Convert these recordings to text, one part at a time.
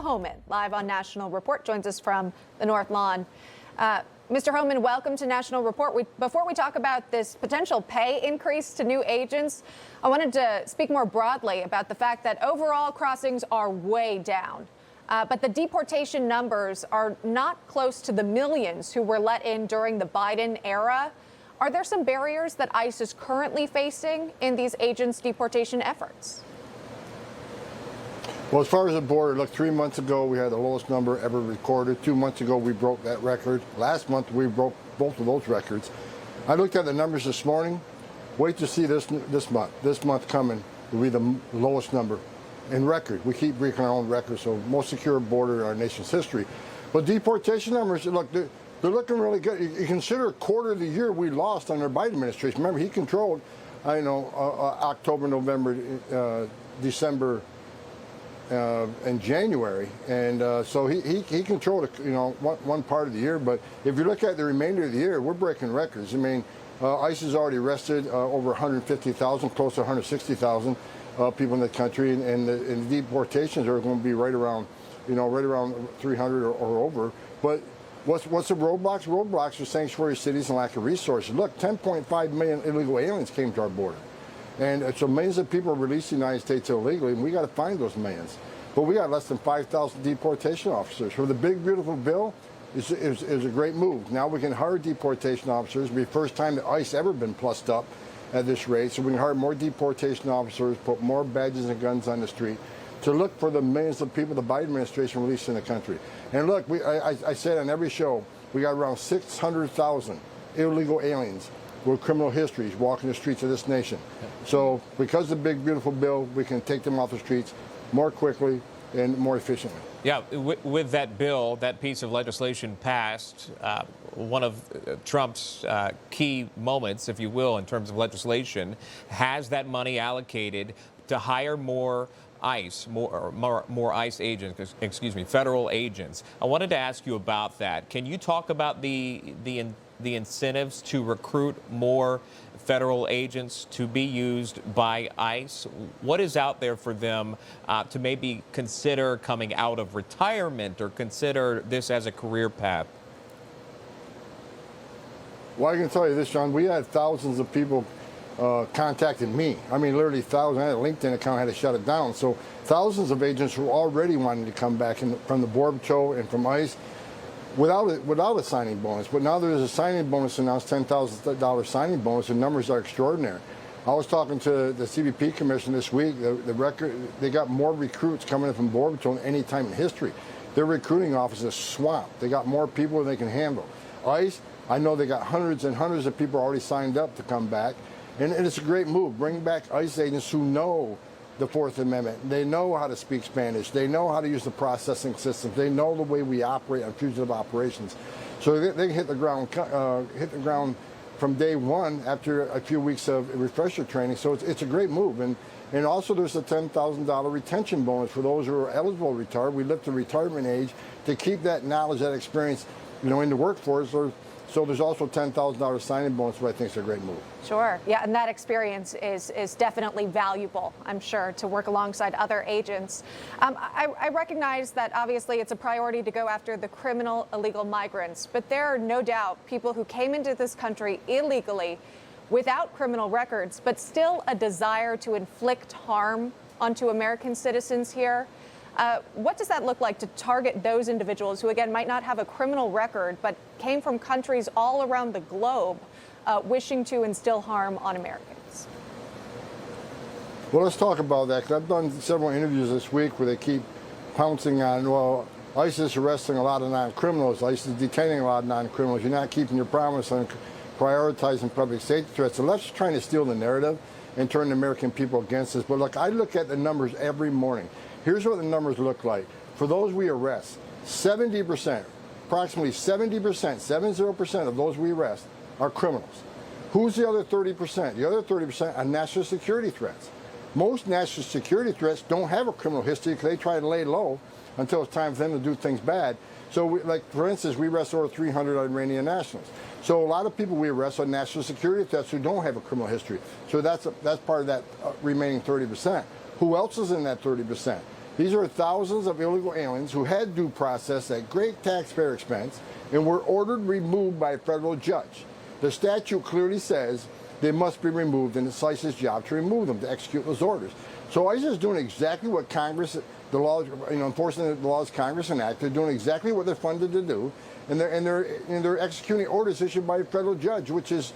Homan, live on National Report, joins us from the North Lawn. Mr. Homan, welcome to National Report. Before we talk about this potential pay increase to new agents, I wanted to speak more broadly about the fact that overall crossings are way down. But the deportation numbers are not close to the millions who were let in during the Biden era. Are there some barriers that ICE is currently facing in these agents' deportation efforts? Well, as far as the border, look, 3 months ago, we had the lowest number ever recorded. 2 months ago, we broke that record. Last month, we broke both of those records. I looked at the numbers this morning. Wait to see this month. This month coming will be the lowest number in record. We keep breaking our own record, so most secure border in our nation's history. But deportation numbers, look, they're looking really good. You consider a quarter of the year we lost under Biden administration. Remember, he controlled, October, November, December, in January, and so he controlled one part of the year. But if you look at the remainder of the year, we're breaking records. I mean, ICE has already arrested over 150,000, close to 160,000 people in the country, and the deportations are going to be right around 300 or over. But what's the roadblocks? Roadblocks are sanctuary cities and lack of resources. Look, 10.5 million illegal aliens came to our border. And so millions of people are released in the United States illegally, and we got to find those millions. But we got less than 5,000 deportation officers. So the big, beautiful bill is a great move. Now we can hire deportation officers. It'll be the first time that ICE ever been plussed up at this rate. So we can hire more deportation officers, put more badges and guns on the street to look for the millions of people the Biden administration released in the country. And look, I said on every show, we got around 600,000 illegal aliens with criminal histories walking the streets of this nation. So because of the big, beautiful bill, we can take them off the streets more quickly and more efficiently. Yeah, with that bill, that piece of legislation passed, one of Trump's key moments, if you will, in terms of legislation, has that money allocated to hire more ICE, more ICE agents, federal agents. I wanted to ask you about that. Can you talk about the incentives to recruit more federal agents to be used by ICE? What is out there for them to maybe consider coming out of retirement or consider this as a career path? Well, I can tell you this, John. We had thousands of people contacted me. I mean, literally thousands. I had a LinkedIn account, I had to shut it down. So thousands of agents were already wanting to come back from the Border Patrol and from ICE without a signing bonus. But now there's a signing bonus announced, $10,000 signing bonus. The numbers are extraordinary. I was talking to the CBP commission this week. The record, they got more recruits coming in from Border Patrol than any time in history. Their recruiting office is swamped. They got more people than they can handle. ICE, I know they got hundreds and hundreds of people already signed up to come back. And it's a great move. Bring back ICE agents who know the Fourth Amendment. They know how to speak Spanish. They know how to use the processing systems. They know the way we operate on fugitive operations. So they can hit the ground from day one after a few weeks of refresher training. So it's a great move. And also there's a $10,000 retention bonus for those who are eligible to retire. We lift the retirement age to keep that knowledge, that experience, in the workforce. So there's also $10,000 signing bonus, which I think is a great move. Sure. Yeah, and that experience is definitely valuable, I'm sure, to work alongside other agents. I recognize that obviously it's a priority to go after the criminal illegal migrants, but there are no doubt people who came into this country illegally without criminal records, but still a desire to inflict harm onto American citizens here. What does that look like to target those individuals who, again, might not have a criminal record, but came from countries all around the globe wishing to instill harm on Americans? Well, let's talk about that, because I've done several interviews this week where they keep pouncing on, well, ICE is arresting a lot of non-criminals. ICE is detaining a lot of non-criminals. You're not keeping your promise on prioritizing public safety threats. The left's trying to steal the narrative and turn the American people against us. But look, I look at the numbers every morning. Here's what the numbers look like. For those we arrest, 70%, approximately 70%, 70% of those we arrest are criminals. Who's the other 30%? The other 30% are national security threats. Most national security threats don't have a criminal history because they try to lay low until it's time for them to do things bad. So, for instance, we arrest over 300 Iranian nationals. So a lot of people we arrest are national security threats who don't have a criminal history. So that's part of that remaining 30%. Who else is in that 30%? These are thousands of illegal aliens who had due process at great taxpayer expense and were ordered removed by a federal judge. The statute clearly says they must be removed, and it's ICE's job to remove them, to execute those orders. So ICE is doing exactly what Congress, the laws, enforcing the laws Congress enacted. They're doing exactly what they're funded to do, and they're executing orders issued by a federal judge, which is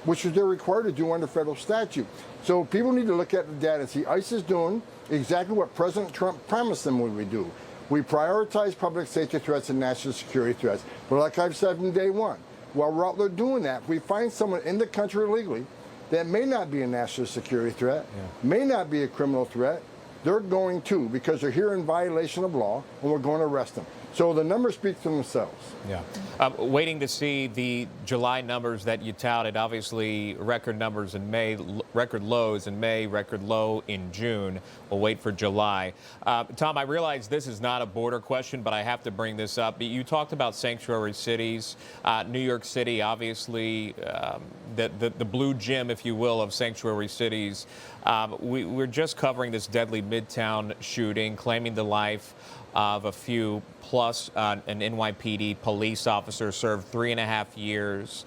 they're required to do under federal statute. So people need to look at the data and see ICE is doing exactly what President Trump promised them we would do. We prioritize public safety threats and national security threats. But like I've said from day one, while we're out there doing that, if we find someone in the country illegally that may not be a national security threat, may not be a criminal threat, they're going to, because they're here in violation of law, and we're going to arrest them. So the numbers speak for themselves. Yeah. Waiting to see the July numbers that you touted. Obviously, record numbers in May, record lows in May, record low in June. We'll wait for July. Tom, I realize this is not a border question, but I have to bring this up. You talked about sanctuary cities. New York City, obviously, the blue gem, if you will, of sanctuary cities. We're just covering this deadly Midtown shooting, claiming the life of a few, plus an NYPD police officer served 3.5 years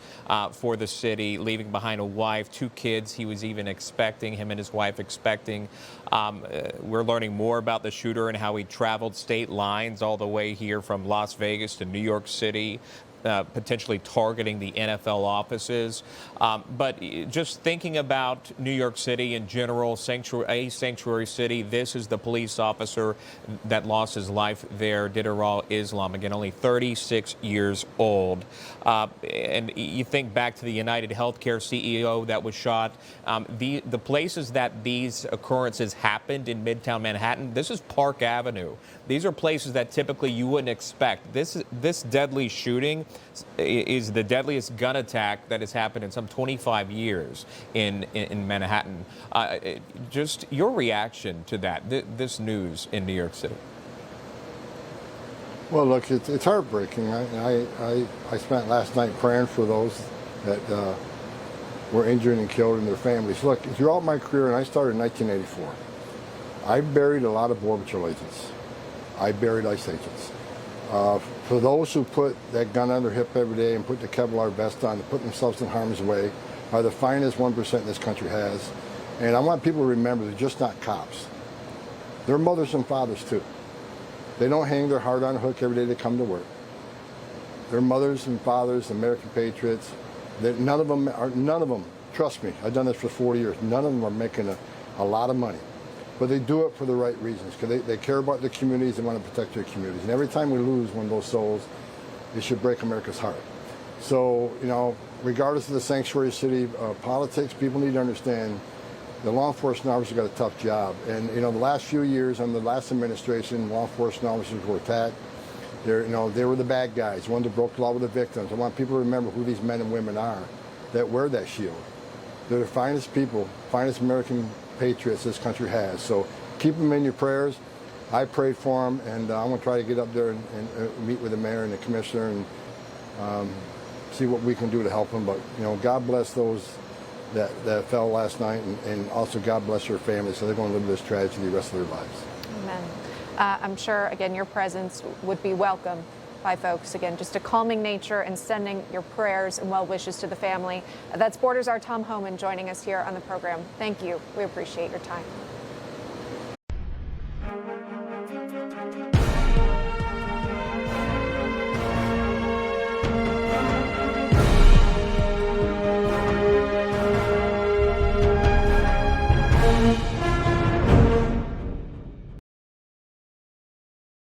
for the city, leaving behind a wife, 2 kids he was even expecting, him and his wife expecting. We're learning more about the shooter and how he traveled state lines all the way here from Las Vegas to New York City, potentially targeting the NFL offices. But just thinking about New York City in general, a sanctuary city, this is the police officer that lost his life there, Didarral Islam, again, only 36 years old. And you think back to the United Healthcare CEO that was shot. The places that these occurrences happened in Midtown Manhattan, this is Park Avenue. These are places that typically you wouldn't expect. This deadly shooting is the deadliest gun attack that has happened in some 25 years in Manhattan. Just your reaction to that, this news in New York City. Well, look, it's heartbreaking. I spent last night praying for those that were injured and killed and their families. Look, throughout my career, and I started in 1984, I buried a lot of Border Patrol agents. I buried ICE agents. For those who put that gun on their hip every day and put the Kevlar vest on and put themselves in harm's way are the finest 1% this country has. And I want people to remember they're just not cops. They're mothers and fathers too. They don't hang their heart on a hook every day they come to work. They're mothers and fathers, American patriots. None of them, trust me, I've done this for 40 years, none of them are making a lot of money. But they do it for the right reasons, because they care about their communities, they want to protect their communities. And every time we lose one of those souls, it should break America's heart. So, regardless of the sanctuary city politics, people need to understand the law enforcement officers got a tough job. And, the last few years under the last administration, law enforcement officers were attacked. They were the bad guys, ones that broke the law with the victims. I want people to remember who these men and women are that wear that shield. They're the finest people, finest American patriots this country has. So keep them in your prayers. I prayed for them, and I'm going to try to get up there and meet with the mayor and the commissioner and see what we can do to help them. But, God bless those that fell last night, and also God bless their families, so they're going to live this tragedy the rest of their lives. Amen. I'm sure, again, your presence would be welcome by folks. Again, just a calming nature and sending your prayers and well wishes to the family. That's Borders' Czar Tom Homan joining us here on the program. Thank you. We appreciate your time.